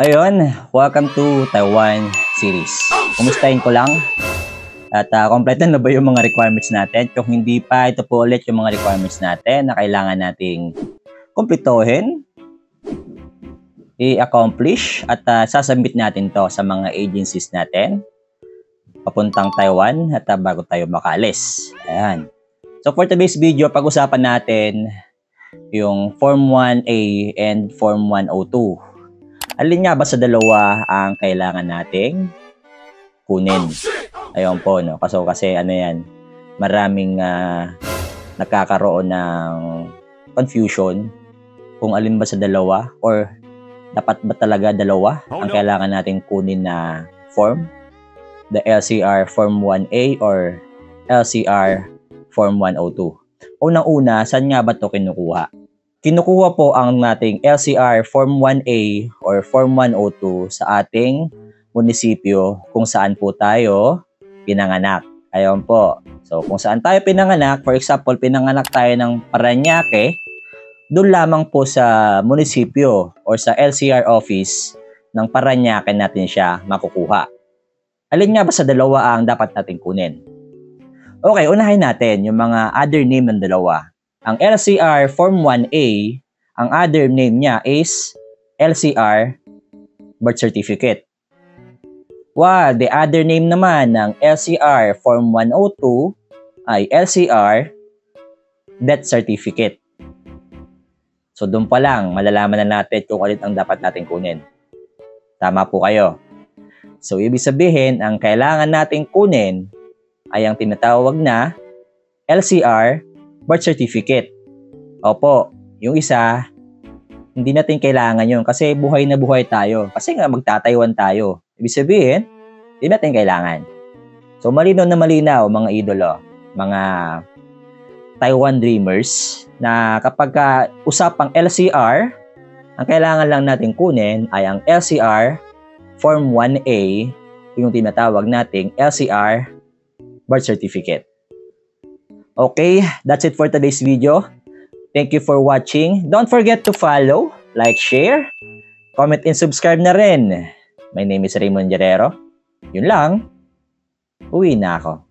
Ayun, welcome to Taiwan series. Kumustahin ko lang? At kompleto na ba yung mga requirements natin? Kung hindi pa, ito po ulit yung mga requirements natin na kailangan nating kumpletohin, i-accomplish, at sasubmit natin to sa mga agencies natin papuntang Taiwan at bago tayo makalis. Ayan. So for today's video, pag-usapan natin yung Form 1A and Form 102. Alin nga ba sa dalawa ang kailangan nating kunin? Ayun po, no? Kasi ano yan, maraming nagkakaroon ng confusion kung alin ba sa dalawa or dapat ba talaga dalawa ang kailangan nating kunin na form? The LCR Form 1A or LCR Form 102. Unang-una, saan nga ba ito kinukuha? Kinukuha po ang nating LCR Form 1A or Form 102 sa ating munisipyo kung saan po tayo pinanganak. Ayun po. So kung saan tayo pinanganak, for example, pinanganak tayo ng Parañaque, doon lamang po sa munisipyo or sa LCR office ng Parañaque natin siya makukuha. Alin nga ba sa dalawa ang dapat natin kunin? Okay, unahin natin yung mga other name ng dalawa. Ang LCR Form 1A, ang other name niya is LCR Birth Certificate. While the other name naman ng LCR Form 102 ay LCR Death Certificate. So doon pa lang, malalaman na natin kung alin ang dapat natin kunin. Tama po kayo. So ibig sabihin, ang kailangan nating kunin ay ang tinatawag na LCR Birth Certificate. Opo, yung isa, hindi natin kailangan yun kasi buhay na buhay tayo. Kasi nga magtataywan tayo. Ibig sabihin, hindi natin kailangan. So malinaw na malinaw mga idolo, mga Taiwan Dreamers, na kapag usapang LCR, ang kailangan lang natin kunin ay ang LCR Form 1A, yung tinatawag nating LCR Birth Certificate. Okay, that's it for today's video. Thank you for watching. Don't forget to follow, like, share, comment, and subscribe na rin. My name is Raymond Guerrero. Yun lang. Uwi na ako.